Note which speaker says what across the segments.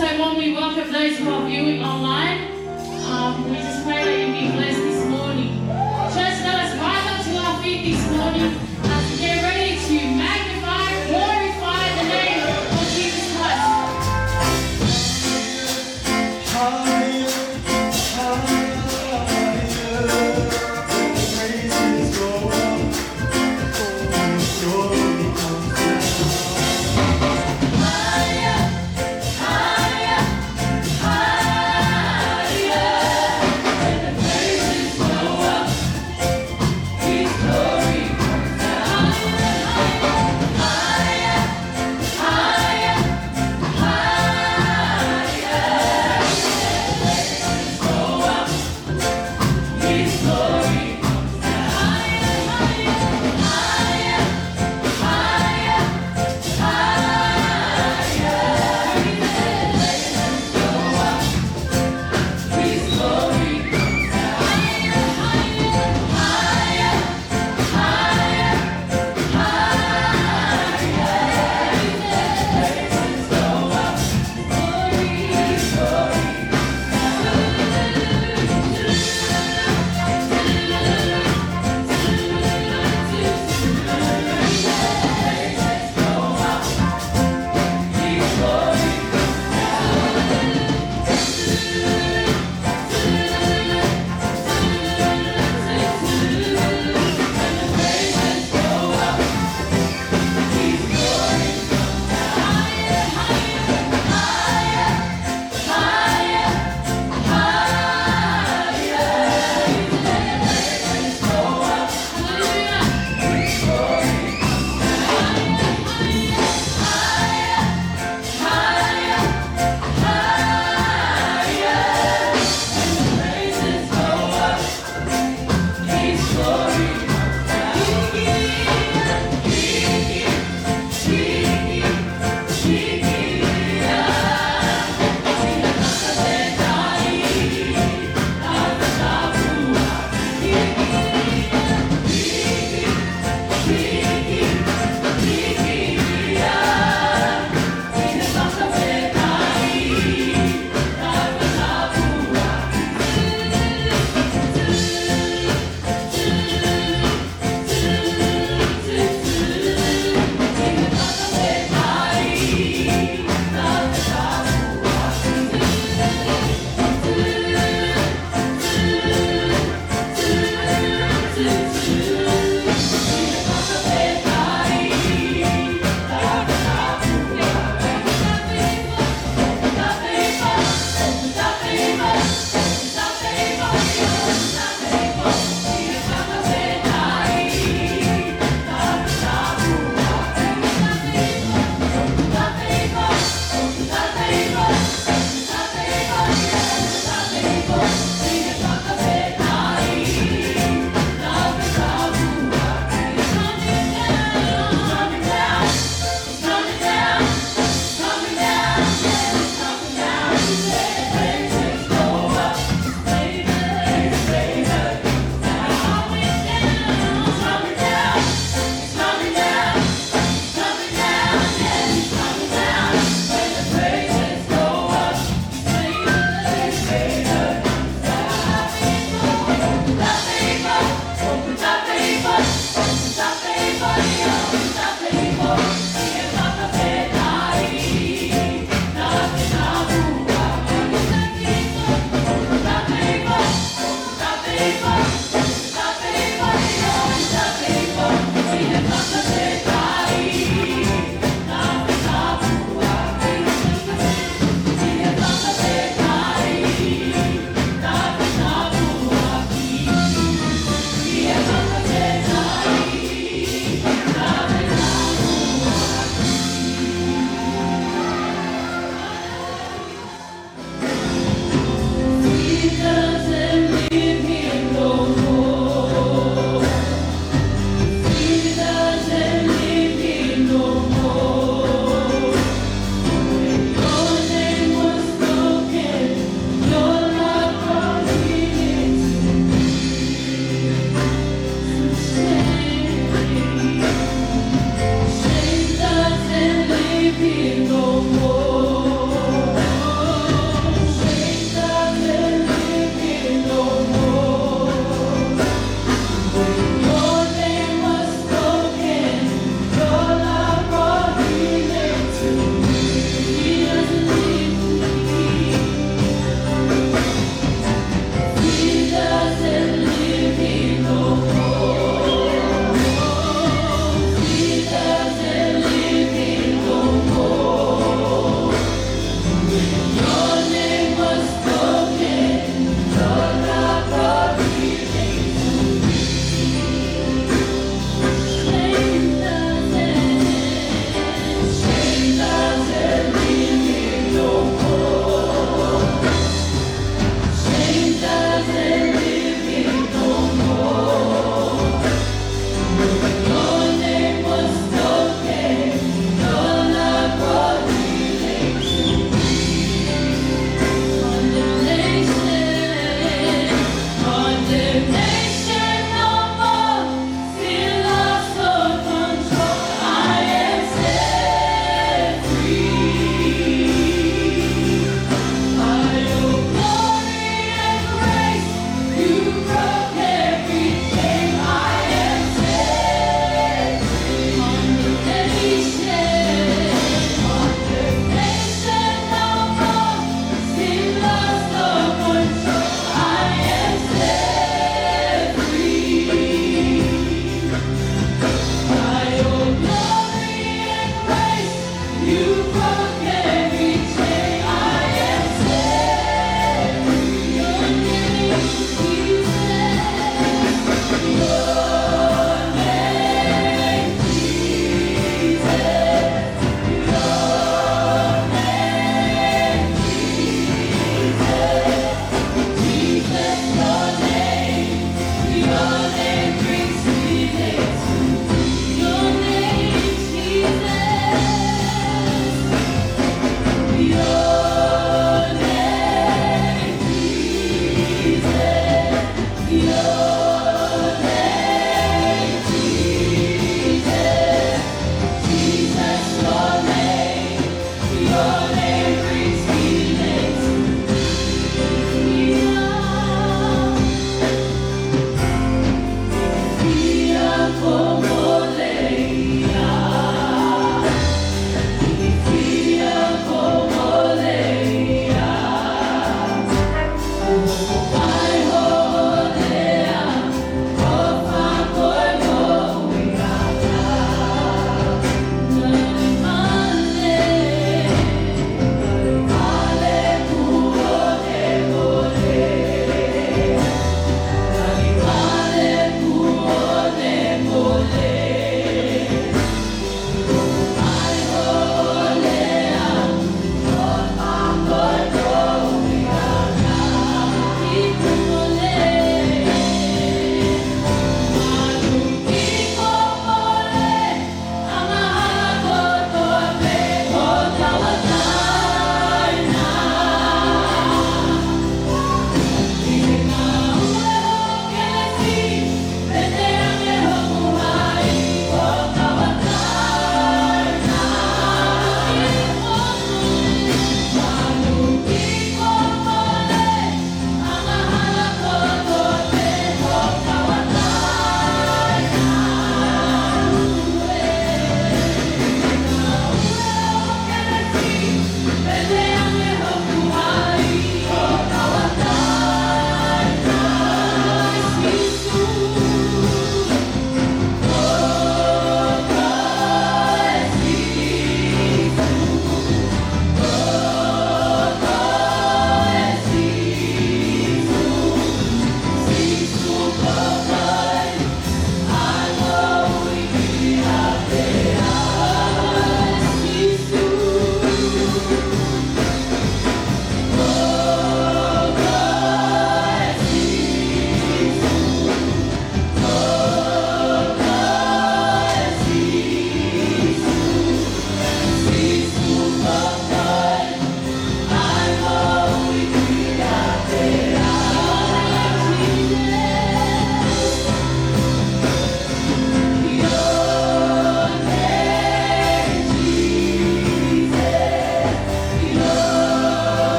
Speaker 1: also warmly welcome those who are viewing online. We just pray that you be blessed this morning. Church, let us rise up to our feet this morning as we get ready to magnify, glorify the name of Jesus Christ.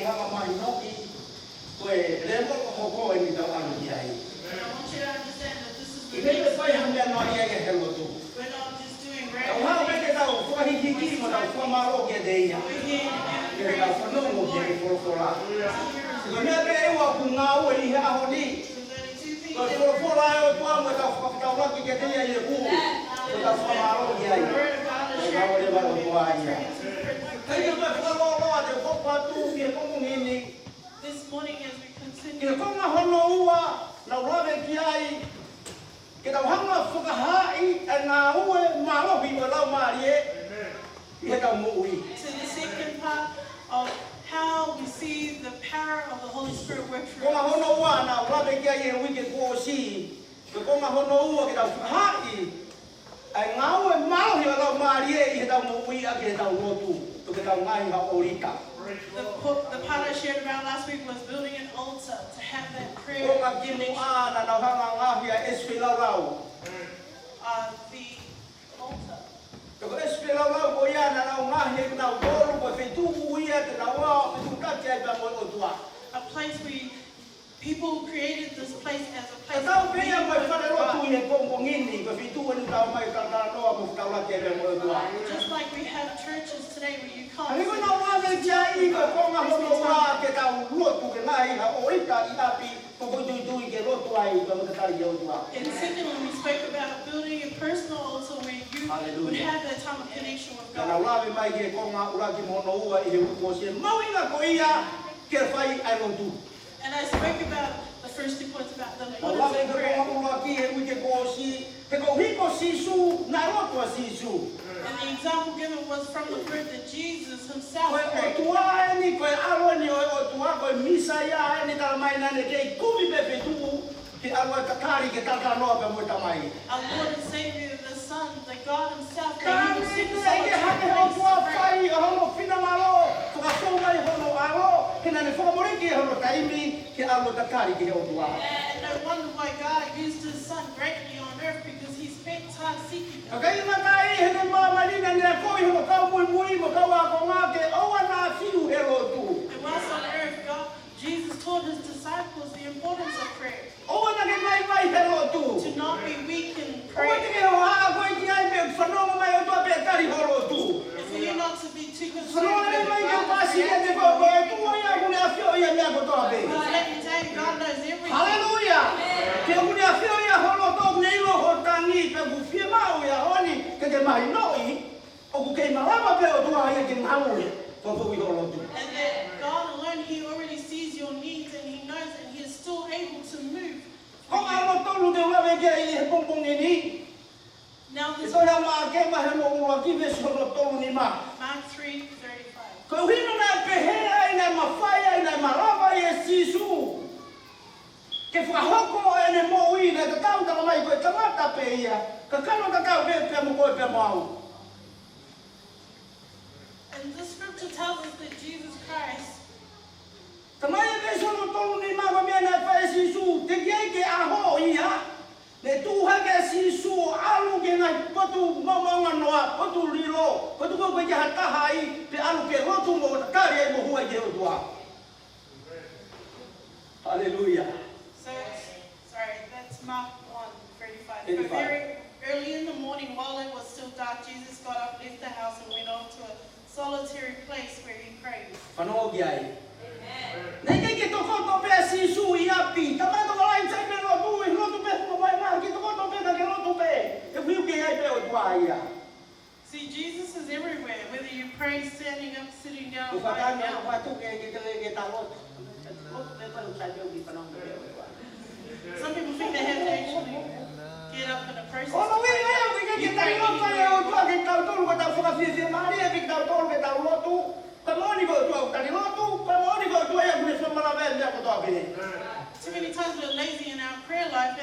Speaker 2: hanga mai noki koe lemo hoko e ni tau anu ki ai.
Speaker 1: I want you to understand that this is the
Speaker 2: I vele
Speaker 1: big
Speaker 2: pai hanga no ai e he Lotu.
Speaker 1: We're not just doing great
Speaker 2: Tau hao peke tau whakahiki mo tau whamaro ke te ia.
Speaker 1: We're here to
Speaker 2: Ke tau whanongo ke ke whorofora. Ko mea pe ewa ku ngaue I he aho ni. Ko whorofora e o tua mo tau whakatau raki ke te ia I e ku. Ko tau whamaro ke ai. Ko ngaue le waro tua ia. Kaya me whaloloa te whopatu ki e kongo ngini.
Speaker 1: This morning as we
Speaker 2: Ki
Speaker 1: continue,
Speaker 2: e konga hono ua na urawe ki ai. Ke tau hanga Fakaha'ai e ngaue malohi o Laumalie. I he tau muui.
Speaker 1: to the second part of how we see the power of the Holy Spirit work through
Speaker 2: Konga
Speaker 1: us.
Speaker 2: hono ua na urawe ki ai e wike kōsi. Ke konga hono ua ke tau Fakaha'ai e ngaue malohi o Laumalie I he tau muui a ke tau Lotu. To ke tau ngai ha orita.
Speaker 1: The part I shared about last week was building an altar to have that prayer
Speaker 2: Konga kimu
Speaker 1: connection.
Speaker 2: ana na hanga ngahi a eswhilarau.
Speaker 1: The altar.
Speaker 2: Ko eswhilarau ko ia na nau ngahi e nau tolu ko whetuku ia te nau wao whetu kati ai pa mo o tua.
Speaker 1: A place where people created this place as a place
Speaker 2: Tau
Speaker 1: of
Speaker 2: pia
Speaker 1: meeting
Speaker 2: mo
Speaker 1: with
Speaker 2: whare rotu
Speaker 1: God.
Speaker 2: I he kongo ngini ko whetuku ni tau mai kata noa mo tau laki ai pa mo o tua.
Speaker 1: Just like we have churches today where you come.
Speaker 2: Ani ko nau wawe kia I ko konga hono wā ke tau Lotu ke ngai ha orita I api ko tui ke Lotu ai pa mo katari ke o tua.
Speaker 1: And secondly, we spoke about building a personal altar where you would
Speaker 2: Hallelujah.
Speaker 1: have that time of connection with
Speaker 2: Ka nau
Speaker 1: God.
Speaker 2: lawe mai ke konga uraki mono ua I he uko se mawinga ko ia ke whai ai Lotu.
Speaker 1: And I spoke about the first 2 points about the
Speaker 2: Lawe
Speaker 1: importance of
Speaker 2: ke
Speaker 1: prayer.
Speaker 2: konga uraki he uke kōsi te ko hiko sisu na roto a sisu.
Speaker 1: And the example given was from the word that Jesus himself
Speaker 2: Koe o
Speaker 1: prayed.
Speaker 2: tua e ni koe aro ni o tua koe misa ia e ni tala mai nane kei kumi pe petu ki aro e kakari ke tata noa pe mo tamai.
Speaker 1: Our Lord and Savior, the Son, the God himself, that
Speaker 2: Ka
Speaker 1: he would sit
Speaker 2: ni
Speaker 1: in
Speaker 2: e ke hake o
Speaker 1: solitary
Speaker 2: tua
Speaker 1: place to pray.
Speaker 2: whai o hono whina malo whakafou mai hono aro ke nane whakamoriki e hono taimi ki aro kakari ki he o tua.
Speaker 1: And no wonder why God used his Son greatly on earth because he spent time seeking him.
Speaker 2: Kai na kai he ne mamalina ne koi hono kau mui mo kau a ko ngā ke oa nā whiu he Lotu.
Speaker 1: And whilst on earth, Jesus taught his disciples the importance of prayer.
Speaker 2: Oa na ke mai he Lotu.
Speaker 1: To not be weak in
Speaker 2: Oa te
Speaker 1: prayer.
Speaker 2: ke ho haa koe ki ai me whanonga mai o tua pe tari ho Lotu.
Speaker 1: And for you not to be too concerned
Speaker 2: Whanonga
Speaker 1: with
Speaker 2: ne mai ke
Speaker 1: God.
Speaker 2: pasi ke te koko e tua ia kune a whio ia mea ko toa pe.
Speaker 1: Because let me tell you, God knows everything.
Speaker 2: Hallelujah! Ke kune a whio ia hono tōku nei lo ho tangi pe ku whie mau ia honi ke te mahi noi o ku kei marama pe o tua ia ke ngaue ko fōki ho Lotu.
Speaker 1: And that God alone, he already sees your needs and he knows and he is still able to move.
Speaker 2: Ko aro tolu te wawe ke i he pongpongi ni.
Speaker 1: Now
Speaker 2: E
Speaker 1: this
Speaker 2: toi a maa ke mahe mo ua ki vesi hono tolu ni maa.
Speaker 1: Mark 3:35.
Speaker 2: Ko hino na pehea i nai mawhaia i nai marava i e sisu. Ke whakahoko e ne mo i na ka tau tala mai koe tamata pe ia. Ka kano ka kau pe mo koe pe mau.
Speaker 1: And this scripture tells us that Jesus Christ,
Speaker 2: Tamai e vesi hono tolu ni maa wa mea nai whae sisu. Te kiei ke aho ia. Ne tuha ke sisu alu ke ngai potu maunga noa, potu rilo. Potu koe koe ke hatahai pe alu ke Lotu mo kari ai mo hua ke o tua. Hallelujah.
Speaker 1: sorry, that's Mark 1:35.
Speaker 2: 35.
Speaker 1: So very early in the morning, while it was still dark, Jesus got up, left the house, and went off to a solitary place where he prayed.
Speaker 2: Whanau ki ai. Nei kei ke tokoto pe sisu i api. Tamai toko lai chai pe Lotu i Lotu pe humo mai maa. Ki tokoto pe ka ke Lotu pe. E whiu ke ai pe o tua ia.
Speaker 1: See, Jesus is everywhere, whether you pray standing up, sitting down,
Speaker 2: Ku
Speaker 1: lying
Speaker 2: whakanga
Speaker 1: down.
Speaker 2: ko whatu ke ta Lotu. Lotu pe paru chai pe o ki whanau pe o tua.
Speaker 1: Some people think they have to actually get up in a process.
Speaker 2: Ono
Speaker 1: to
Speaker 2: wi
Speaker 1: pray.
Speaker 2: wea ke tai Lotu e o tua ke tau tolu ko tau whakawhiwhi maari e ki tau tolu ke tau Lotu. Pa moni ko tua utani Lotu. Pa moni ko tua ia kune whamara vea mea ko toa pene.
Speaker 1: Too many times we're lazy in our prayer life,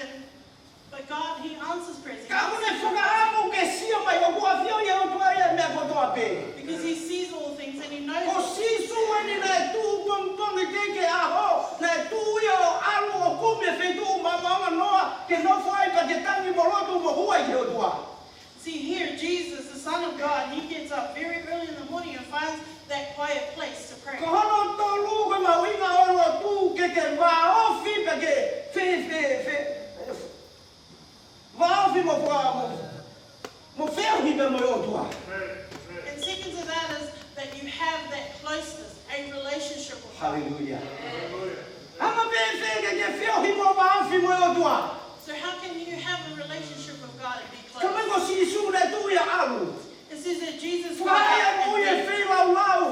Speaker 1: but God, he answers prayers. He
Speaker 2: Ka
Speaker 1: answers
Speaker 2: kune
Speaker 1: prayers.
Speaker 2: whakaamu ke sia mai o kua whio ia o tua ia mea ko toa pene.
Speaker 1: Because he sees all things and he knows
Speaker 2: Ko
Speaker 1: all things.
Speaker 2: sisu eni na e tū pongpongi teke aho, na e tū ia o alu o kume whetū mamanga noa, ke nofo ai pa ke tangi mo Lotu mo hua i o tua.
Speaker 1: See here, Jesus, the Son of God, he gets up very early in the morning and finds that quiet place to pray.
Speaker 2: Ko hono tō lūga Hallelujah. Ama befeke ke feo himo maafi mo otua.
Speaker 3: So how can you have a relationship with God and be
Speaker 2: Kama
Speaker 3: close?
Speaker 2: ko sisu na tu ya alu.
Speaker 3: It says that Jesus went
Speaker 2: Faya
Speaker 3: out
Speaker 2: mo
Speaker 3: and
Speaker 2: ye
Speaker 3: lived
Speaker 2: fela lau.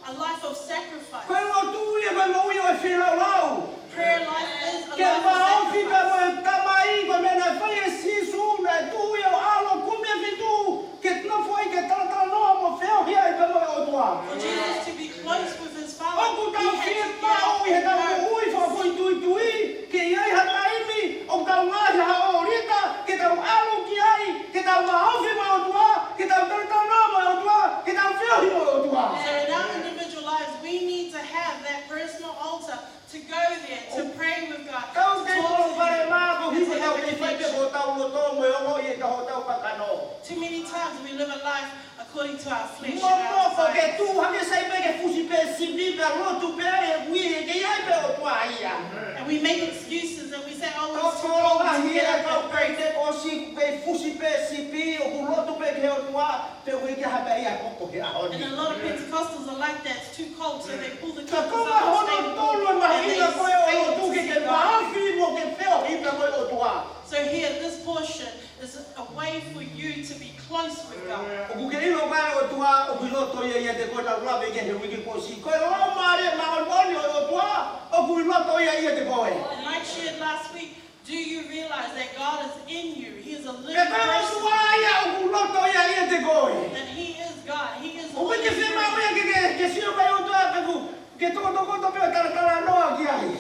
Speaker 3: a life of sacrifice.
Speaker 2: Kwa mo tu ye ba mo ye fela lau.
Speaker 3: Prayer life is a
Speaker 2: Ke
Speaker 3: life
Speaker 2: maafi
Speaker 3: of
Speaker 2: ka
Speaker 3: sacrifice.
Speaker 2: mo kamai ko me na faya sisu na tu ya alu kume vitu. Ke no foi ke tala no mo feo hia ka mo otua.
Speaker 3: For Jesus to be close with his Father,
Speaker 2: Oku
Speaker 3: he
Speaker 2: tau
Speaker 3: had
Speaker 2: fia
Speaker 3: to get
Speaker 2: pau
Speaker 3: up
Speaker 2: he
Speaker 3: and
Speaker 2: tau
Speaker 3: go.
Speaker 2: ui fa foi tui ke iai ha taimi o tau ngāhi ha o rita ke tau alu ki ai ke tau maofi ma o tua ke tau tau no ma o tua ke tau whiohi ma o tua.
Speaker 3: So in our individual lives, we need to have that personal altar to go there, to pray with God,
Speaker 2: Tau
Speaker 3: to
Speaker 2: te
Speaker 3: talk
Speaker 2: koro
Speaker 3: to
Speaker 2: pare
Speaker 3: him,
Speaker 2: mā ko
Speaker 3: and to
Speaker 2: hipo tau
Speaker 3: have a
Speaker 2: te whai te
Speaker 3: connection.
Speaker 2: ho tau loto mo e ongo i ka ho tau pakano.
Speaker 3: Too many times we live a life according to our flesh and
Speaker 2: Momo
Speaker 3: our
Speaker 2: ko ke
Speaker 3: desires.
Speaker 2: tu hake sai pe ke fusi pe sibi pe Lotu pe e ui e ke iai pe o tua ia.
Speaker 3: And we make excuses and we say, oh,
Speaker 2: Tau
Speaker 3: it's too
Speaker 2: koro
Speaker 3: cold
Speaker 2: ngā
Speaker 3: to
Speaker 2: hia
Speaker 3: get
Speaker 2: kau
Speaker 3: up and
Speaker 2: pe
Speaker 3: pray.
Speaker 2: te o si pe fusi pe sibi o ku Lotu pe ke o tua pe ui ke hape ia koko ke ahoni.
Speaker 3: And a lot of Pentecostals are like that. It's too cold, so they pull the
Speaker 2: Ka
Speaker 3: covers
Speaker 2: konga
Speaker 3: up and
Speaker 2: hono
Speaker 3: stay
Speaker 2: tolu
Speaker 3: warm,
Speaker 2: ma
Speaker 3: and they
Speaker 2: hina koe o
Speaker 3: fail
Speaker 2: Lotu
Speaker 3: to
Speaker 2: ke
Speaker 3: see
Speaker 2: ke
Speaker 3: God.
Speaker 2: maafi mo ke feo hipa mo o tua.
Speaker 3: So here, this portion is a way for you to be close with God.
Speaker 2: O ku ke ilo kai o tua o ku Loto ia te koe tau lawe ke he wiki kosi. Koe Laumalie ma o moni o tua o ku Loto ia te koe.
Speaker 3: And like shared last week, do you realize that God is in you? He is a
Speaker 2: Ke
Speaker 3: living
Speaker 2: koe o
Speaker 3: person.
Speaker 2: tua ia o ku Loto ia te koe.
Speaker 3: That He is God. He is a
Speaker 2: O wiki
Speaker 3: living
Speaker 2: whima
Speaker 3: person.
Speaker 2: oia ke sio kai o tua pe ku ke toko pe o tala noa ki ai.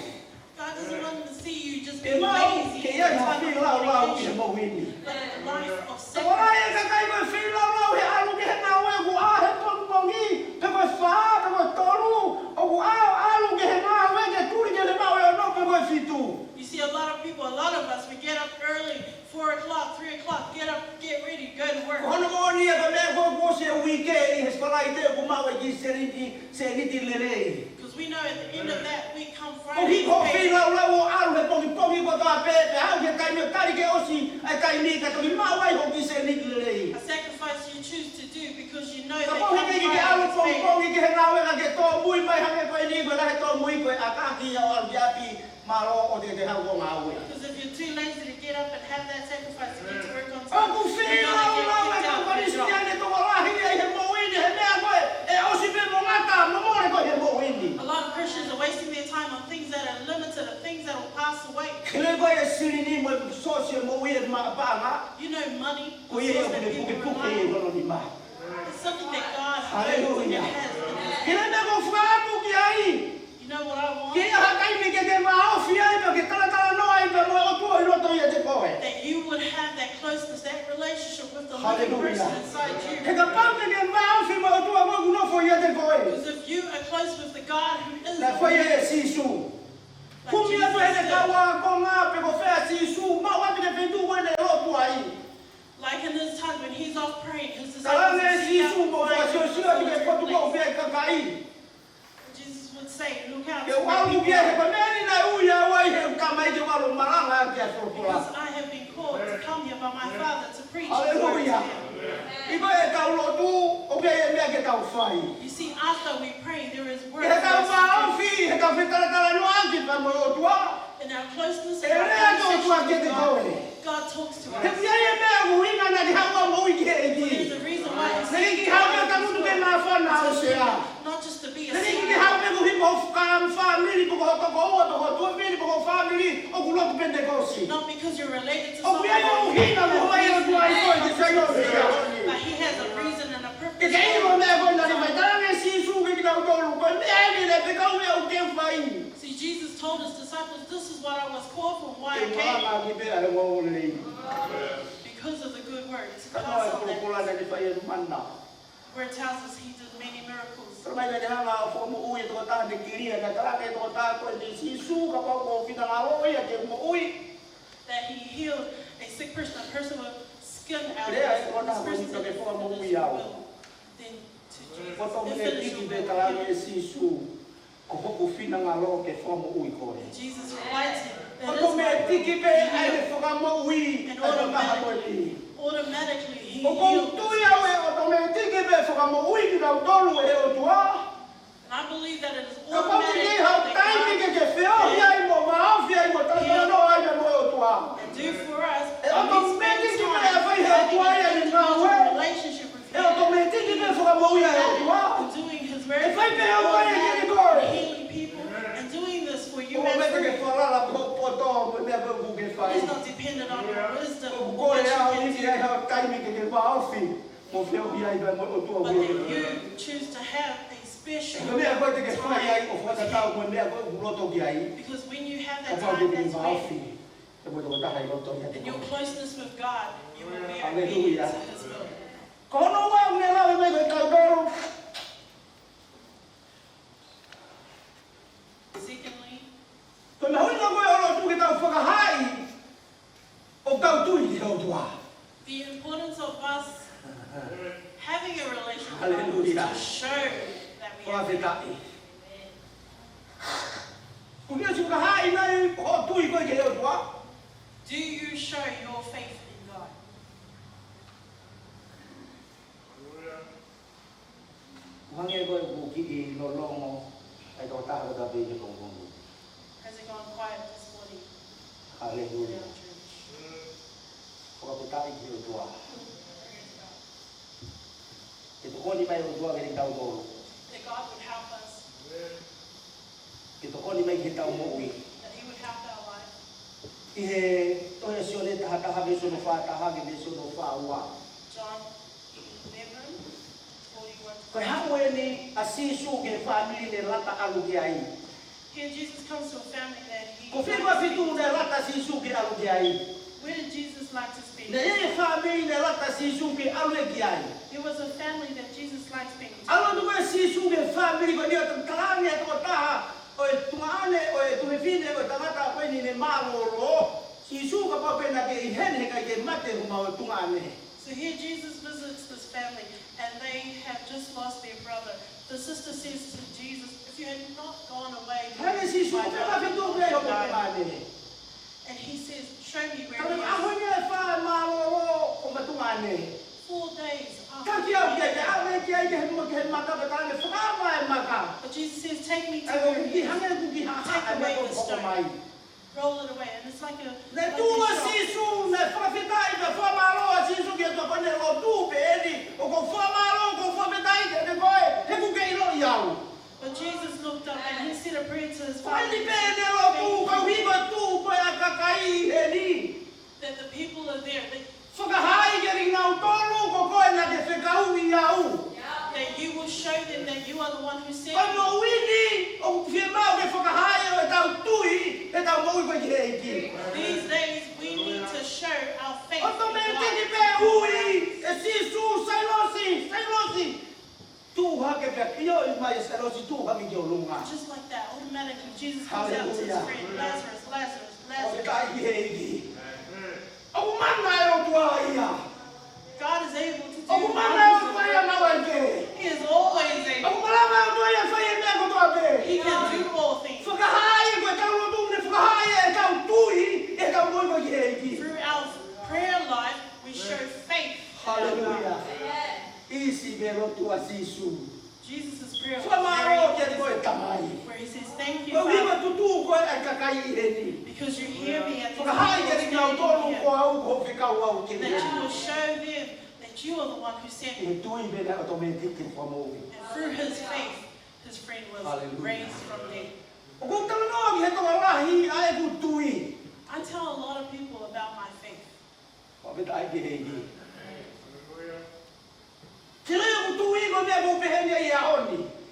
Speaker 3: God doesn't want to see you just
Speaker 2: E
Speaker 3: being
Speaker 2: mau
Speaker 3: lazy
Speaker 2: ke
Speaker 3: in
Speaker 2: ia
Speaker 3: the
Speaker 2: ha
Speaker 3: type
Speaker 2: fi
Speaker 3: of
Speaker 2: lau ki he
Speaker 3: communication,
Speaker 2: mo wini.
Speaker 3: but a life of
Speaker 2: Sa wala
Speaker 3: sacrifice.
Speaker 2: ia ka kai koe fi lau he alu ke he ngaue ku a he pongi pe koe wha pe koe toru o ku alu ke he ngaue ke turi ke le mau e o no pe koe fitu.
Speaker 3: You see, a lot of people, a lot of us, we get up early, 4 o'clock, 3 o'clock, get up, get ready, go to work.
Speaker 2: Kono mo ni ka me ko se weekend he skola ite ku mau ki se niti lelei.
Speaker 3: Because we know at the end of that week, come
Speaker 2: O
Speaker 3: Friday,
Speaker 2: hi ko fi
Speaker 3: pay.
Speaker 2: lau o alu he pongi ko ta pe hau ke kai me tari ke osi ai kai ni ka to mau ai ho ki se niti lelei.
Speaker 3: A sacrifice you choose to do because you know that
Speaker 2: Ka
Speaker 3: come
Speaker 2: po he ke alu
Speaker 3: Friday, it's paid.
Speaker 2: pongi ke he ngaue ka ke to mui mai ha ke koe ni ko la he to mui ko akaki ya o api malo o te hau ko ngaue.
Speaker 3: Because if you're too lazy to get up and have that sacrifice to get to work on
Speaker 2: O
Speaker 3: time,
Speaker 2: ku
Speaker 3: you're
Speaker 2: fi
Speaker 3: going to
Speaker 2: lau
Speaker 3: get
Speaker 2: e
Speaker 3: kicked
Speaker 2: ka
Speaker 3: out of your job.
Speaker 2: Kristiane to walahi ai he mo ini he mea koe e osi pe mo ngata mo mo ko he mo ini.
Speaker 3: A lot of Christians are wasting their time on things that are limited, or things that will pass away.
Speaker 2: Kile koe e siri ni mo sosia mo ui ma pa nga
Speaker 3: You know, money,
Speaker 2: ko
Speaker 3: the
Speaker 2: ye
Speaker 3: source
Speaker 2: o
Speaker 3: that
Speaker 2: ke
Speaker 3: people
Speaker 2: puke
Speaker 3: rely
Speaker 2: e
Speaker 3: on.
Speaker 2: lo ni ma.
Speaker 3: It's something that God knows and
Speaker 2: Hallelujah.
Speaker 3: has in His
Speaker 2: Kile
Speaker 3: hand.
Speaker 2: me ko famu ki ai.
Speaker 3: You know what I want?
Speaker 2: Ke ha kai me ke te ma ofi ai pe ke tala no ai pe mo o tu i roto ia te koe.
Speaker 3: That you would have that closeness, that relationship with the living
Speaker 2: Hallelujah.
Speaker 3: person inside you.
Speaker 2: He ka pau ke ma ofi mo o tu mo ku no fo ia te koe.
Speaker 3: Because if you are close with the God who is
Speaker 2: Na fo ia e sisu.
Speaker 3: like
Speaker 2: Kumi atu
Speaker 3: Jesus
Speaker 2: he
Speaker 3: did,
Speaker 2: ka wa ko nga pe ko fe sisu ma wa te pe tu wene ro tu ai.
Speaker 3: like in this time when he's off praying, his
Speaker 2: Kala
Speaker 3: disciples
Speaker 2: me
Speaker 3: would seek out
Speaker 2: sisu mo
Speaker 3: and
Speaker 2: fa
Speaker 3: find
Speaker 2: sio
Speaker 3: him
Speaker 2: sio
Speaker 3: in
Speaker 2: ke
Speaker 3: a
Speaker 2: ko tu ko
Speaker 3: secret
Speaker 2: fe ka kai.
Speaker 3: place. Jesus would say, look out
Speaker 2: Ke
Speaker 3: for
Speaker 2: wa
Speaker 3: me,
Speaker 2: ku ke ko me ni na u ya wa he ka mai ke wa lo maranga ke so ko la.
Speaker 3: because I have been called to come here by my Father to preach His word to
Speaker 2: Hallelujah.
Speaker 3: him.
Speaker 2: Iko e ka Lotu o ke e me ke ta fai.
Speaker 3: You see, after we pray, there is
Speaker 2: Ke
Speaker 3: work for
Speaker 2: ka
Speaker 3: us
Speaker 2: ma
Speaker 3: to
Speaker 2: ofi he ka fe tala no anki pa mo o tua.
Speaker 3: do. In our closeness
Speaker 2: E
Speaker 3: and our
Speaker 2: le a to tua ke
Speaker 3: conversation
Speaker 2: te
Speaker 3: with
Speaker 2: koe.
Speaker 3: God, God talks to
Speaker 2: He
Speaker 3: us.
Speaker 2: pia e me u ina na di hawa mo i ke e
Speaker 3: There's
Speaker 2: ki.
Speaker 3: a reason why He
Speaker 2: Ne ki
Speaker 3: says
Speaker 2: hawa ta mu ke ma fa na o se a.
Speaker 3: not just to be a
Speaker 2: Ne ki
Speaker 3: sinner,
Speaker 2: hawa me ku hi mo ka family ko ko to ko o to ko tu mi ko family o ku lo tu pende ko si.
Speaker 3: not because you're related to
Speaker 2: O
Speaker 3: someone,
Speaker 2: pia e u hi na mo mai o tua i ko i se yo se a.
Speaker 3: but He has a reason and a
Speaker 2: Ke
Speaker 3: purpose.
Speaker 2: ke i mo me ko na ni mai ta me si su ke ki na to lu ko me ni le pe ka u e o ke fai.
Speaker 3: See, Jesus told His disciples, this is what I was called for, why I
Speaker 2: Ke
Speaker 3: came,
Speaker 2: ma ki be ale mo le.
Speaker 3: because of the good word. To
Speaker 2: Ka
Speaker 3: pass
Speaker 2: no
Speaker 3: on
Speaker 2: e ko la
Speaker 3: that,
Speaker 2: na ni fai e manna.
Speaker 3: where it tells us He did many miracles.
Speaker 2: Pero mai na nga fo mo ui to ta de kiria na tra ke to ta ko ni si su ka pa ko fina nga o ia ke mo ui.
Speaker 3: That He healed a sick person, a person with skin
Speaker 2: Kaya ay
Speaker 3: allergies.
Speaker 2: ko na
Speaker 3: This person
Speaker 2: ko
Speaker 3: said,
Speaker 2: ke
Speaker 3: "If
Speaker 2: fo mo
Speaker 3: it is
Speaker 2: ui
Speaker 3: your
Speaker 2: ao.
Speaker 3: will, then to Jesus.
Speaker 2: Ko to
Speaker 3: If
Speaker 2: me
Speaker 3: it is
Speaker 2: tiki
Speaker 3: your
Speaker 2: be
Speaker 3: will,
Speaker 2: ta la
Speaker 3: heal."
Speaker 2: si su. Ko ko fina nga lo ke fo mo ui ko.
Speaker 3: Jesus replied to him,
Speaker 2: Ko
Speaker 3: that
Speaker 2: to
Speaker 3: is
Speaker 2: me
Speaker 3: my will.
Speaker 2: tiki be ai le fo ka mo ui.
Speaker 3: And
Speaker 2: Ai ko ka ha ko ni.
Speaker 3: automatically He
Speaker 2: O ko
Speaker 3: healed
Speaker 2: tu
Speaker 3: this
Speaker 2: ya we
Speaker 3: person.
Speaker 2: o to me tiki be fo ka mo ui ki na to lu e o tua.
Speaker 3: And I believe that it is
Speaker 2: Ka pa ki
Speaker 3: automatic
Speaker 2: ha
Speaker 3: But that you choose to have a special time. Because when you have that time, that's when in your closeness with God, you will be obedient to His will. Secondly, the importance of us having a relationship with God is to show that we have faith. Do you show your faith in God? Has it gone quiet this morning?
Speaker 2: Hallelujah.
Speaker 3: That God would help us. That He would help our life. John 11:41. Here Jesus comes to a family that he. Where did Jesus like to speak? There was a family that Jesus liked speaking to. So here Jesus visits this family and they have just lost their brother. The sister says to Jesus, if you had not gone away, and he says, show me where he is. 4 days after. But Jesus says, take me to where he is. Take away the stone. Roll it away. And it's like a But Jesus looked up and he said a prayer to his father. That the people are there. That you will show them that you are the one who sent me. These days we need to show our faith in God. Just like that, automatically Jesus comes out to his friend, Lazarus. God is able to do wonders. He is always able. He can do all things. Through our prayer life, we show faith.
Speaker 2: Hallelujah.
Speaker 3: Jesus' prayer was where he says, thank you, Father, because you hear me at the time that you will show them that you are the one who sent me. And through his faith, his friend was raised from dead. I tell a lot of people about my faith.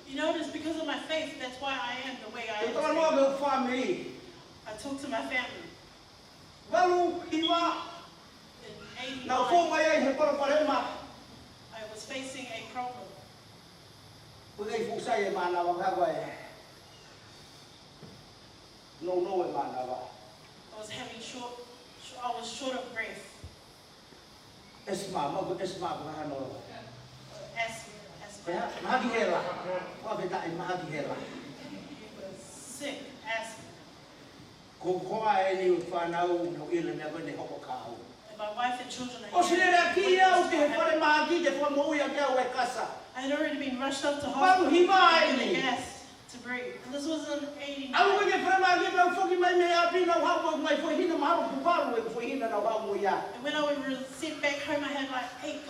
Speaker 3: You notice because of my faith, that's why I am the way I am. I talk to my family. In 89, I was facing a problem. I was short of breath. Asthma. He was sick, asthma. And my wife and children are here. I had already been rushed up to hospital and the gas to breathe. And this was in 89. And when I would sit back home, I had like 8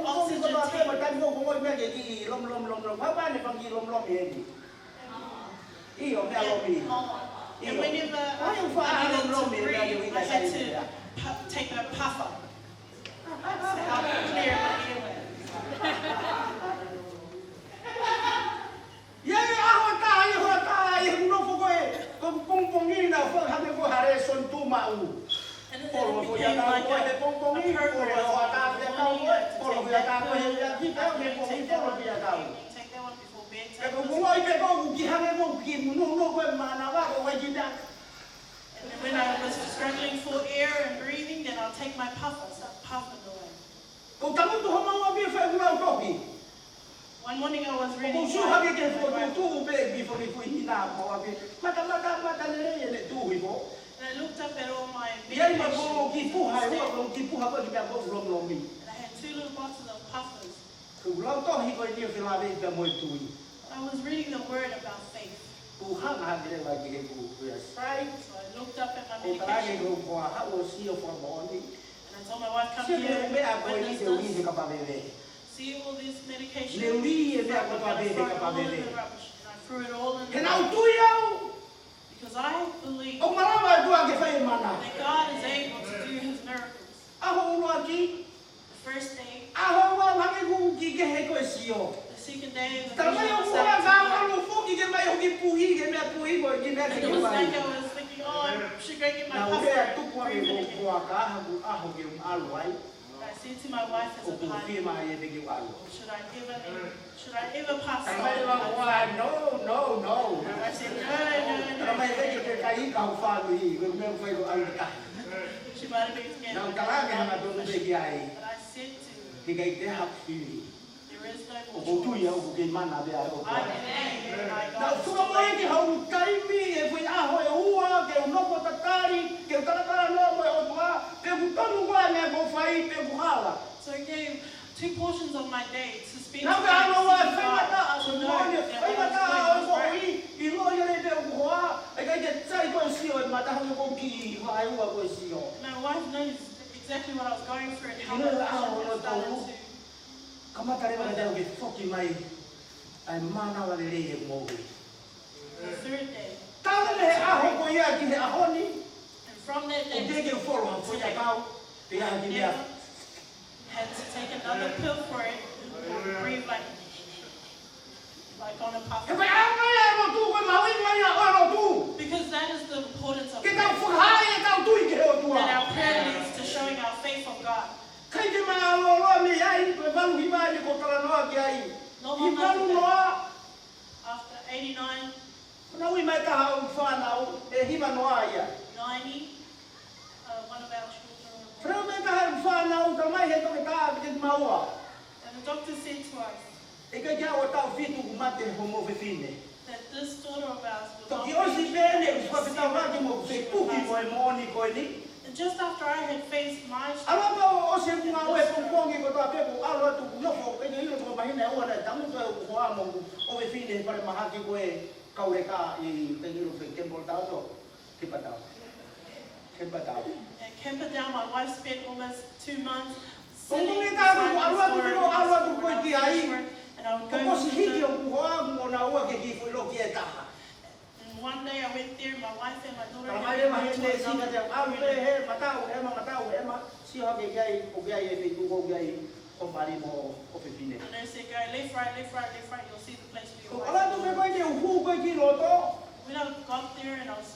Speaker 3: oxygen and whenever I needed to breathe, I had to take a puffer. how clear my ear was. And then it became like a program. Take that one before bedtime. And then when I was struggling for air and breathing, then I'll take my puff and start puffing away. One morning I was reading and I looked up at all my medications. And I had 2 little boxes of puffers. I was reading the word about faith. So I looked up at my medication. And I told my wife, come here and witness this. See all this medication. I threw it all in the rubbish. Because I believe that God is able to do His miracles. The first day, the second day, the vision was starting to work. And it was like I was thinking, oh, I should go get my puffer and breathe it again. I said to my wife as a pilot, should I ever pass on? I said, no. She might have been scared. But I said to her, there is no more choice. I believe in my God. So I gave 2 portions of my day to speak to God, to know that my wife knows exactly what I was going through and how my vision was started the 3rd day. And from that day, I had to take another pill for it and breathe like on a puff. Because that is the importance of faith. That our prayer leads to showing our faith of God. After 89, 90, one of our children. And the doctor said to us that this daughter of ours and just after I had faced my Kemper down, my wife spent almost 2 months sitting and I would go and one day I went there, my wife and my daughter and they said, go left, right, you'll see the place for your wife. When I got there and I was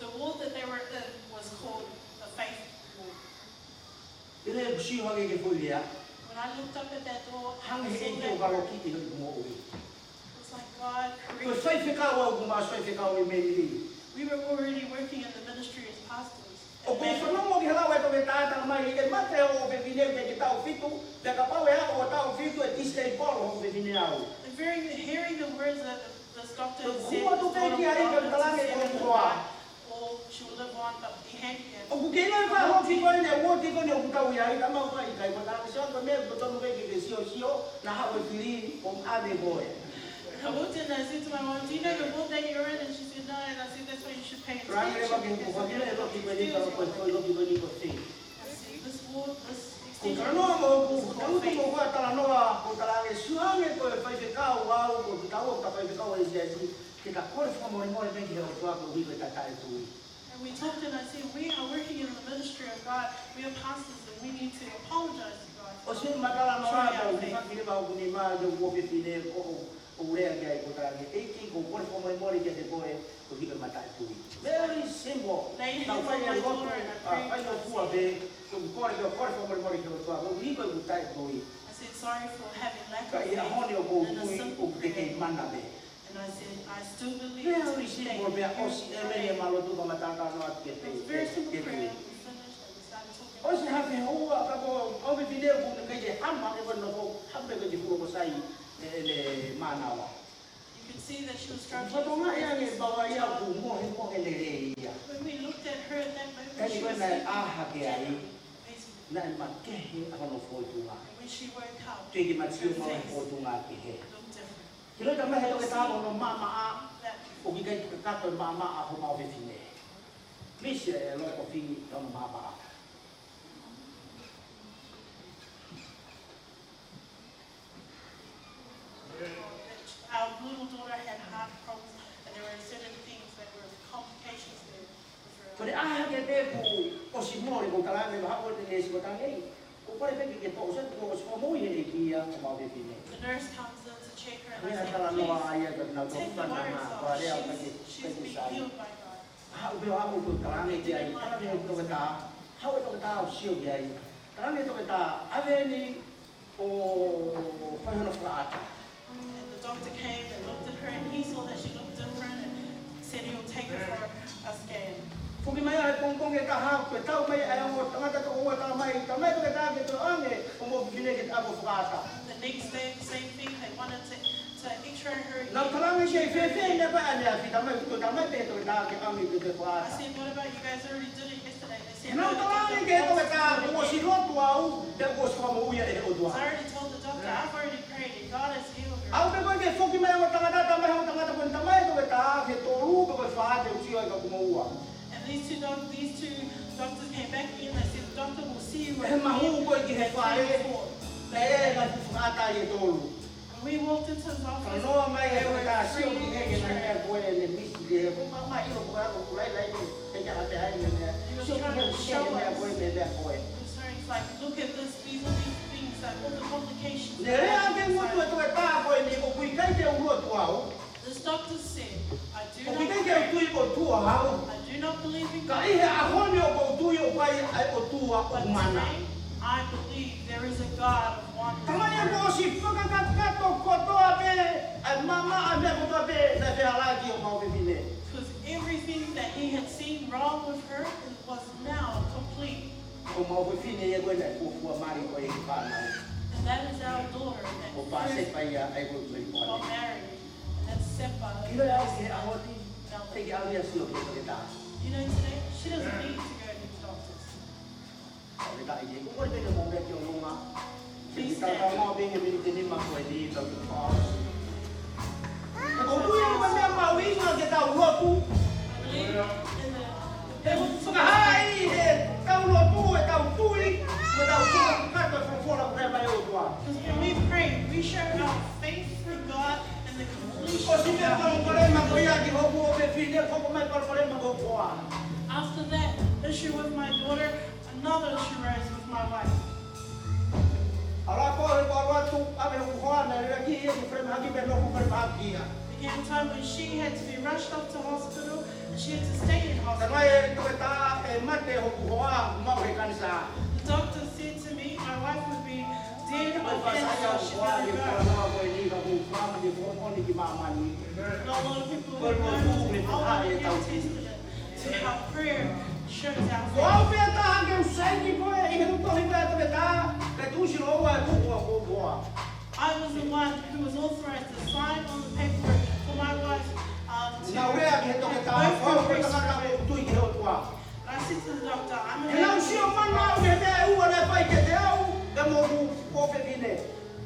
Speaker 3: the wall that they were in was called the faith wall. When I looked up at that door, I saw that it's like God created. We were already working in the ministry as pastors. And hearing the words that this doctor said, or she will live on but be handicapped. I walked in and I said to my mom, do you know the wall that you're in? And she said, no. And I said, that's why you should pay attention. I see this support this
Speaker 2: Kung
Speaker 3: extension.
Speaker 2: kano mo,
Speaker 3: This is
Speaker 2: kung
Speaker 3: called
Speaker 2: kano mo
Speaker 3: faith.
Speaker 2: ko tala noa, kung tala nge suange ko e whaifekau au, ko tau ta whaifekau e jesi, ke ka kore whakamore more bengi heo tua ko hiko e tatai tui.
Speaker 3: And we talked and I said, we are working in the ministry of God. We are pastors and we need to apologize to God.
Speaker 2: O sin matala noa ka o whakire ma o kuni ma yo woke pine ko o urea kia i ko tala nge eiki ko kore whakamore more kia te koe ko hiko e matai tui. Very simple.
Speaker 3: Ladies,
Speaker 2: Tau whai e lotu,
Speaker 3: I
Speaker 2: whai o fua be, ko kore whakamore more kia tua ko hiko e utai tui.
Speaker 3: I said, sorry for having lack
Speaker 2: Ka
Speaker 3: of
Speaker 2: i a hone o ko
Speaker 3: faith and a
Speaker 2: tui
Speaker 3: simple
Speaker 2: o te
Speaker 3: prayer.
Speaker 2: kei mana be.
Speaker 3: And I said, I still believe
Speaker 2: Very
Speaker 3: to this day.
Speaker 2: simple, mea osi e mene malotu ka matanga noa ke
Speaker 3: It
Speaker 2: te.
Speaker 3: was a very simple prayer. We finished and we started talking
Speaker 2: O
Speaker 3: about
Speaker 2: se hape hoa ka ko o me video ku ne kai hama e no ko hape ko ji ko sai le manawa.
Speaker 3: You could see that she was struggling.
Speaker 2: Fa tonga ia nge bawa ia ku mo he le re ia.
Speaker 3: When we looked at her at that moment,
Speaker 2: Kai
Speaker 3: she
Speaker 2: ko
Speaker 3: was
Speaker 2: na
Speaker 3: sleeping
Speaker 2: aha ke ai
Speaker 3: basically.
Speaker 2: na ma ke he a no fo tu nga.
Speaker 3: And when she woke up,
Speaker 2: Te ki ma
Speaker 3: her
Speaker 2: tiu ma
Speaker 3: face
Speaker 2: fo tu nga ke he.
Speaker 3: looked different.
Speaker 2: Kilo ta ma he to ke ta no mama a
Speaker 3: That
Speaker 2: o ki kai ka to mama a ho ma o ve fine. Mise e lo ko fini to mama a.
Speaker 3: our little daughter had heart problems, and there were certain things that were complications there with
Speaker 2: Ko
Speaker 3: her.
Speaker 2: le aha ke te ku o si mo ko kala me ha ko te si ko ta nei. Ko pare pe ke to se ko so mo ye ki ya ko ma ve fine.
Speaker 3: The nurse comes in to check her, and
Speaker 2: Ni
Speaker 3: I
Speaker 2: na kala
Speaker 3: said,
Speaker 2: no
Speaker 3: please
Speaker 2: ai ka na to
Speaker 3: take
Speaker 2: pa
Speaker 3: the
Speaker 2: na
Speaker 3: worries
Speaker 2: ma
Speaker 3: off.
Speaker 2: ko le ka ke
Speaker 3: She's being
Speaker 2: sai.
Speaker 3: healed by God.
Speaker 2: Ha u be ha ko kala ne ki ai kala ne to ta. Ha o to ta o si o ki ai. Kala ne to ta ave ni o fa no fra ata.
Speaker 3: And the doctor came and looked at her, and he saw that she looked different, and said he'll take her for a scan.
Speaker 2: Fuki mai ai kong kong e ka ha ko tau mai ai o tangata to o ta mai ta mai to ta ke to ane o mo fine ke ta ko fra ata.
Speaker 3: The next day, the same thing, they wanted to x-ray her
Speaker 2: Na
Speaker 3: again.
Speaker 2: kala ne se fe ne ba ane a fi ta mai to ta mai pe to ta ke ami ke te fra
Speaker 3: I
Speaker 2: ata.
Speaker 3: said, what about you guys already did it yesterday? They said,
Speaker 2: Na
Speaker 3: no, the
Speaker 2: kala ne
Speaker 3: doctor
Speaker 2: ke to
Speaker 3: wants
Speaker 2: ta
Speaker 3: to do
Speaker 2: ko
Speaker 3: it
Speaker 2: si
Speaker 3: again.
Speaker 2: ro tu au de ko so mo uya e o dua.
Speaker 3: I already told the doctor, I've already prayed, and God has healed her.
Speaker 2: Au be ko ke fuki mai o tangata ta mai o tangata ko ta mai to ta ke to ru ko fa te u si o ka ko mo ua.
Speaker 3: And these two doctors came back in. I said, the doctor will see you.
Speaker 2: E ma hu ko ki he fa e le e ka fra ata e to ru.
Speaker 3: When we walked into his office,
Speaker 2: No mai e
Speaker 3: they
Speaker 2: ko
Speaker 3: were
Speaker 2: ta si o ki he ke na
Speaker 3: free.
Speaker 2: ko e le mi si de ko ma mai ro ko ko lai lai e ka te hai ne ne. So ki he se ne ko e le ko e.
Speaker 3: It's like, look at this, these are these things, like all the complications.
Speaker 2: Ne re a ke mo to to ta ko e ni ko ku kai te u ro tu au.
Speaker 3: This doctor said, I do
Speaker 2: Ko
Speaker 3: not
Speaker 2: ki kai
Speaker 3: pray.
Speaker 2: ke tu i ko tu au.
Speaker 3: I do not believe in
Speaker 2: Ka
Speaker 3: God.
Speaker 2: i he a honi o ko tu i o pai ai o tu a
Speaker 3: But
Speaker 2: o mana.
Speaker 3: today, I believe there is a God of wonders.
Speaker 2: Tama ya ko si faka ka ka to ko to a be ai mama a me ko to be na fe ala ki o ma o be bine.
Speaker 3: Because everything that he had seen wrong with her was now complete.
Speaker 2: O ma o be fine e ko na ko fu mari ko e pa na.
Speaker 3: And that is our daughter that
Speaker 2: O pa se
Speaker 3: first
Speaker 2: pa ya ai ko me ko.
Speaker 3: got married. And that's Sepa.
Speaker 2: Kilo ya ke a hoti te ki ali asi o ke to ta.
Speaker 3: You know, today, she doesn't need to go to the doctors.
Speaker 2: O ta i ko ko te mo be ki o nga. Ki ta ta ma be nge mi te ni ma ko e di to ko. O ku e ko me ma wi nga ke ta Lotu.
Speaker 3: I believe in
Speaker 2: E o Fakaha'ai he tau Lotu e tau tui me tau tui ka to fo fo la pre mai o tua.
Speaker 3: because when we pray, we show our faith in God and the completion
Speaker 2: O si
Speaker 3: of
Speaker 2: me
Speaker 3: our
Speaker 2: ko ko le ma ko ya ki ho ko be fine ko ko mai ko le ma ko ko.
Speaker 3: After that issue with my daughter, another issue arose with my wife.
Speaker 2: Ala ko e ko wa tu a be ko ho na le ki e pre ma ki be no ko pre ma ki ya.
Speaker 3: There came a time when she had to be rushed up to hospital and she had to stay in
Speaker 2: Ta
Speaker 3: hospital.
Speaker 2: mai e to ta e mate ho ko ho ma o he kanisa.
Speaker 3: The doctor said to me, my wife would be dead
Speaker 2: Ko
Speaker 3: of
Speaker 2: fa sa ya
Speaker 3: cancer. She's
Speaker 2: ko a
Speaker 3: going
Speaker 2: ki
Speaker 3: to
Speaker 2: ka
Speaker 3: go.
Speaker 2: ma ko ni ka ko fa ma ni ko mo ni ki ma ma ni.
Speaker 3: Not a lot of people
Speaker 2: Well,
Speaker 3: would
Speaker 2: well,
Speaker 3: know
Speaker 2: well,
Speaker 3: all
Speaker 2: well,
Speaker 3: the New
Speaker 2: well,
Speaker 3: Testament to how prayer shows our
Speaker 2: Ko
Speaker 3: faith.
Speaker 2: au pe ta hange u sai ki ko e he to ni ba to ta ka tu si ro wa ko ko.
Speaker 3: I was the one who was authorized to sign on the paperwork for my wife to
Speaker 2: Na ue a ke to ke ta
Speaker 3: both
Speaker 2: ko ko
Speaker 3: her
Speaker 2: ta ka
Speaker 3: breasts.
Speaker 2: tu i ke ho tua.
Speaker 3: And I said to the doctor, I'm
Speaker 2: E na
Speaker 3: going
Speaker 2: si o mana o ke te u na pai ke te au e mo ku ko fe vine.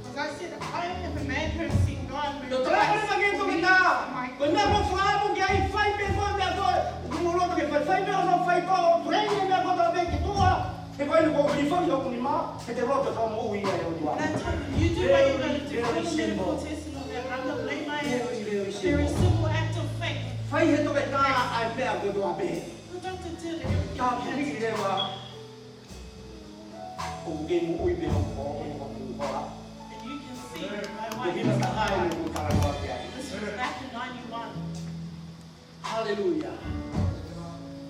Speaker 3: because I said, I am a man who has seen God move.
Speaker 2: Yo tra ko ma ke to ke ta. Ko na mo fa mo ke ai fai pe fo me to. Mo lo ke fai me o no fai to. Pre me ko to be ki tua. E ko when you go to the front of the mouth, and the road to come over here.
Speaker 3: And I told you, you do what you got to do. I'm going to put testing on that. I'm going to lay my hands. Very simple act of faith.
Speaker 2: Fai he to ka ai pe a go a pe.
Speaker 3: You don't have to tell everything.
Speaker 2: Ta pili le wa. O ge mo oi be o ko ko ko.
Speaker 3: And you can see my
Speaker 2: Ko
Speaker 3: wife.
Speaker 2: bi na ta ai mo ta ra wa ya.
Speaker 3: This was back in 91.
Speaker 2: Hallelujah.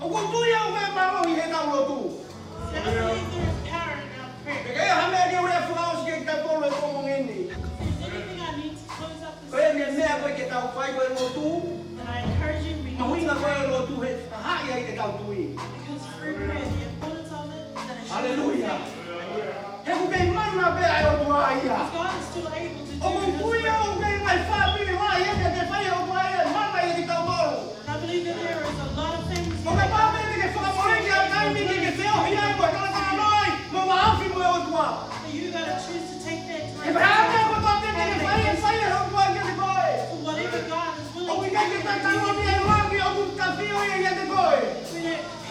Speaker 2: O go tu ya o me ma o he ta lo tu.
Speaker 3: I believe there is power in our prayer.
Speaker 2: Ke ha me ge o le fu au ke ta to le ko mo ngeni.
Speaker 3: If there's anything I need to close up this
Speaker 2: Ko me me ko ke ta fai ko lo tu.
Speaker 3: then I encourage you read
Speaker 2: No
Speaker 3: it.
Speaker 2: inga ko lo tu he ha ya ke ta tu i.
Speaker 3: Because free prayer, the importance of it, that it should
Speaker 2: Hallelujah.
Speaker 3: be.
Speaker 2: He ku ke man na be ai o tu ai ya.
Speaker 3: Because God is still able to do
Speaker 2: O go tu
Speaker 3: it.
Speaker 2: ya o ke ngai fa bi wa ya ke fai o tu ai man na ye ke ta mo.
Speaker 3: And I believe that there is a lot of things
Speaker 2: O ka pa me ke fa mo re ke ai mi ke se o ya ko ta ta noi. Mo ma afi mo o tu.
Speaker 3: that you got to choose to take that time.
Speaker 2: Abraham ko ta te ke fai o tu ai ke ko.
Speaker 3: For whatever God is
Speaker 2: O
Speaker 3: willing
Speaker 2: ke
Speaker 3: to
Speaker 2: ke ta ta
Speaker 3: do,
Speaker 2: mo ni wa ki o ku ta fi o ye ke ko.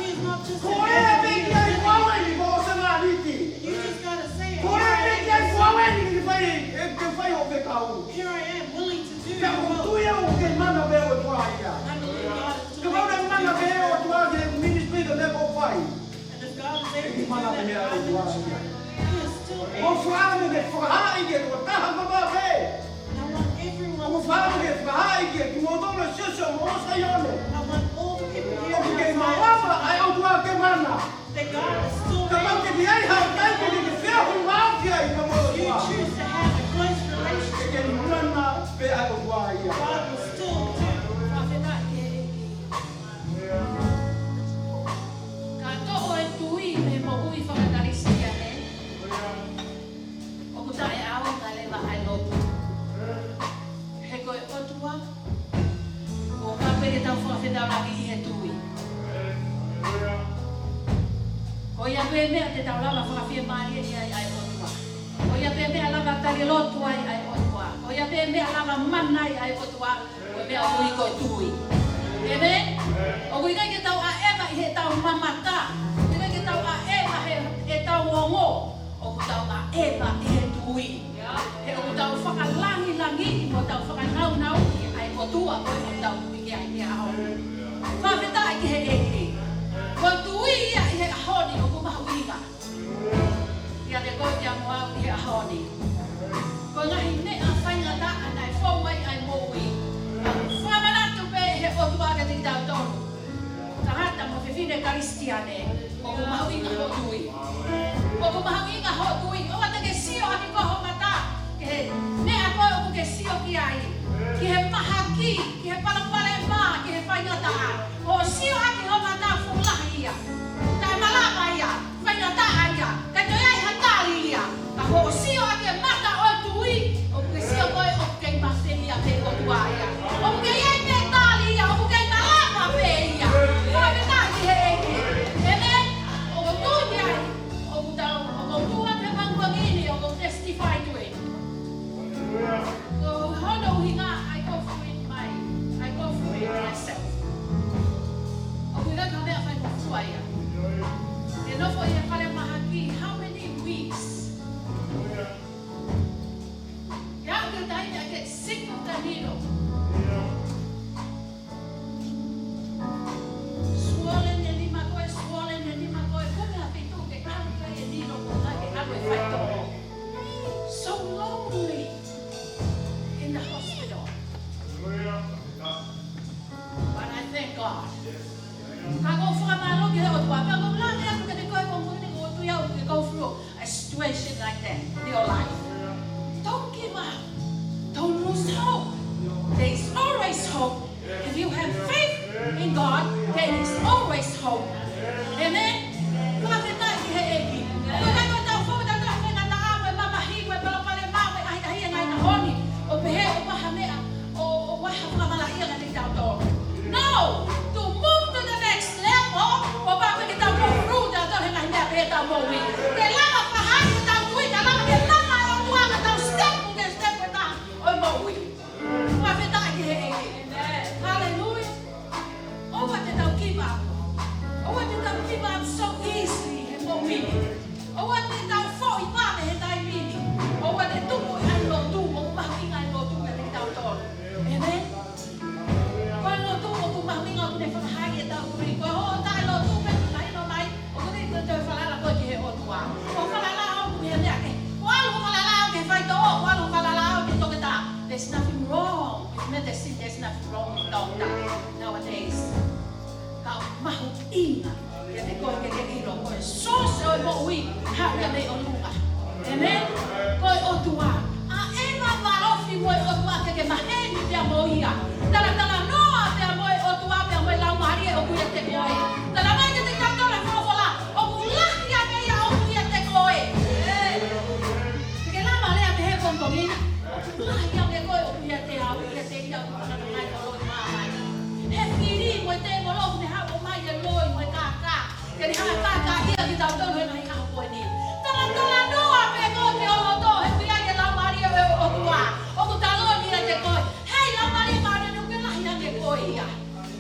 Speaker 3: He's not just
Speaker 2: Ko e be ki ai wa wa ni ko se na ni ti.
Speaker 3: You just got to say it.
Speaker 2: Ko e be ki ai wa wa ni ke fai o ke ka u.
Speaker 3: Here I am, willing to do
Speaker 2: Ka
Speaker 3: your
Speaker 2: ko tu
Speaker 3: will.
Speaker 2: ya o ke mana be o tu ai ya.
Speaker 3: I believe God is
Speaker 2: Ke
Speaker 3: still
Speaker 2: ba
Speaker 3: able
Speaker 2: na
Speaker 3: to
Speaker 2: mana
Speaker 3: do
Speaker 2: be
Speaker 3: it.
Speaker 2: o tu ai ke ministry de level 5.
Speaker 3: And if God is able to
Speaker 2: Ke
Speaker 3: do
Speaker 2: mana
Speaker 3: that
Speaker 2: be
Speaker 3: in
Speaker 2: o
Speaker 3: our
Speaker 2: tu ai
Speaker 3: ministry,
Speaker 2: ya.
Speaker 3: He is still
Speaker 2: O
Speaker 3: able.
Speaker 2: frame de Fakaha'ai ke o ta ha ba be.
Speaker 3: And I want everyone
Speaker 2: O
Speaker 3: to
Speaker 2: frame
Speaker 3: know.
Speaker 2: de Fakaha'ai ke ki mo to le sho mo sa yo le.
Speaker 3: I want all the people
Speaker 2: O
Speaker 3: here
Speaker 2: ke
Speaker 3: to
Speaker 2: ma
Speaker 3: know
Speaker 2: wa ai o tu ai ke mana.
Speaker 3: that God is still
Speaker 2: Ka ba
Speaker 3: able.
Speaker 2: ke ni ai ha tai ke ni fe o wa fi ai ka mo tu
Speaker 3: You
Speaker 2: ai.
Speaker 3: choose to have a close relationship.
Speaker 2: Ke ni mana be ai o tu ai ya.
Speaker 3: God will still do.
Speaker 1: Ka toho e tui me mo ui whakatarisia he. O kuta e awa ka lewa ai lotu. He koe otua. O ka pere tau whakawhetau laki i he tui. Ko ia pe mea te tau lava whakawhia maari e ai ai otua. Ko ia pe mea lava tari lotu ai ai otua. Ko ia pe mea lava manai ai otua. Ko mea ui koe tui. Amen? O kui kai ke tau a ema i he tau mamata. Kui kai ke tau a ema he tau ongo. O ku tau a ema i he tui. He o ku tau whakalangi-langi mo tau whakanau-nau ai ko tua koe o tau kui ke ai ke aho. Whawheta ai ke he eki. Ko tui ia i he ahoni o ku mahu inga. Ia te koe te amuau i he ahoni. Ko ngahi ne a whaingata anai whauai ai moui. Whamanatu pe he o tuaga te tau tonu. Tahata mo whiwhine karistiane o ku mahu inga ho tui. O ku mahu inga ho tui. O wata ke sio aki koho mata. Ke he mea koe o ku ke sio ki ai. Ki he mahaki, ki he palapale maa, ki he whaingata a. O sio aki ho mata fulahi ia. Tai malapa ia, whaingata a ia. Kai toi ai hatari ia. Ka ho sio aki e mata o tui. O ku ke sio koe o ku kei mawhenia pe o tua ia. O ku kei ai pe tali ia, o ku kei malapa pe ia. Whawheta ki he eki. Amen? O ku tui ai. O ku tau, o ku tua pe wangwangini, o ku testify to it. So hono hinga, I go through it myself. O ku ika kamea whai mo fuaia. E nofo ia whare mahaki, how many weeks? Yeah, the time I get sick of the needle. Swollen e lima koe, swollen e lima koe. Kume a pitu ke karu kai e needle ko kai ke karu e whai tō. So lonely in the hospital. But I thank God. Kako whakamalo ki heo tua. Kako lani aku ke te koe komuni ko tu iau ke go through a situation like that in your life. Don't give up. Don't lose hope. There is always hope. If you have faith in God, there is always hope. Amen? Whakawheta ki he eki. Koe kai koe tau whaweta tau whenga ta awe mamahi koe palapale mawe ai ahi ngai na honi. O pehe o paha mea o waha whakamalaia ka te tau tōru. No! To move to the next level, o pape ki tau go through tau tau he ngai mea pehe tau mowi. Te lama whahai ki tau tui, te lama ke lama o tuanga tau step ke ta o mowi. Whawheta ki he eki. Hallelujah. O wa te tau kipa. O wa
Speaker 3: inga. Ia te koe ke ilo koe. Sose oi mo ui, hawea mei o lunga. Amen? Koe o tua. A ema marofi moe o tua ke maheni pia moia. Tala noa pia moe o tua pia moe Laumalie o kuia te koe. Tala mai ke te kakore whawala o kulahi a mea o kuia te koe. Ke Laumalie a me he kontomina. O kulahi a me koe o kuia te au, kuia te ia o kutana mai o loi maamai. He whiri moe te ngolo me hao mai e loi moe kaka. Ke ni hana kaka ia ki tau tonu he mai hao koe ni. Tala noa me koe te oloto he kuia ke Laumalie o tua. O kutalo ni a te koe. Hei Laumalie maare no ke lahi a me koe ia.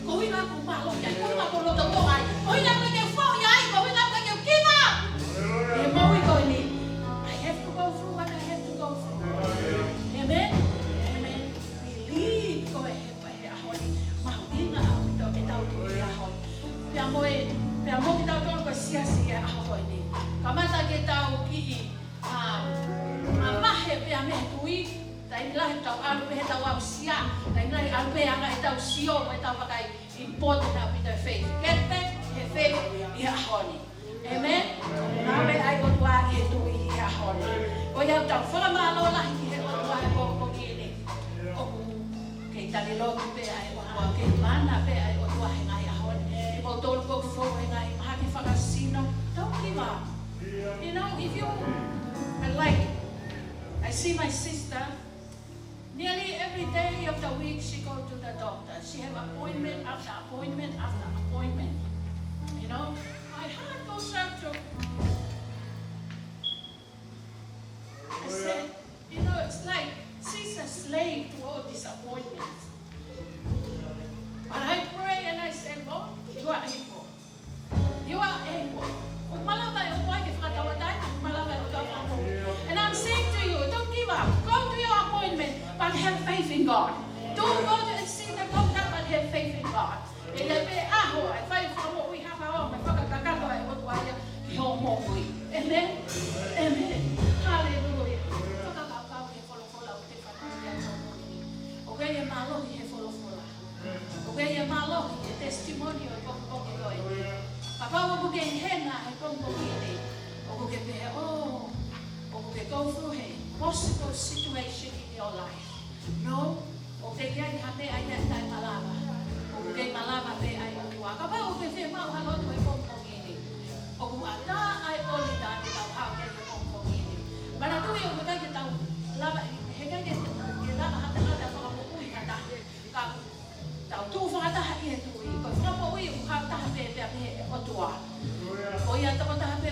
Speaker 3: Ko ina ku malo ia, ko ina ku loto to ai. Ko ina me ke fo ia, ko ina me ke give up. E mo i koe ni. I have to go through what I have to go through. Amen? Amen. Believe koe he ahoni. Mahuinga au ito e tau tu e ahoni. Pea mo ki tau tono koe siasi e ahoni. Kamata ke tau ki i mahe pea me tui. Tai lahi tau alu he tau au sia. Tai lahi alu pe anga e tau sio e tau pakai important au pita faith. Get back he faith i ahoni. Amen? Nawe ai o tua i he tui i ahoni. Ko iau tau whalamalo lahi ki he o tua e koko kini. Oku kei tani lotu pe ai o tua. Kei mana pe ai o tua he ngai ahoni. I mo tolu ko fo he ngai mahaki whakasino. Don't give up. You know, if you I see my sister. Nearly every day of the week she goes to the doctor. She have appointment after appointment after appointment. You know, my heart goes out to. I said, you know, it's like she's a slave to all these appointments. But I pray and I say, Lord, you are able. You are able. And I'm saying to you, don't give up. Go to your appointment, but have faith in God. Don't go to see the doctor, but have faith in God. Amen. Amen. Hallelujah. Okay, malohi he folofola. Okay, malohi he testimonio e pokokoi. Papa wo buke hena he pokokoi. O buke pe o buke go through a possible situation in your life. No, o te kia ha pe ai tai malava. O buke malava pe ai o tua. Papa wo buke fe mau halo to e pokokoi. O bu ata ai oli da ni tau ha ke pokokoi. Mana tu yo buka ke tau lava he ke lava ha ta pa mo ui hata ka tau tu fa ta ha e tu i ko fa mo ui ha ta pe pe o tua. O ia ta ta pe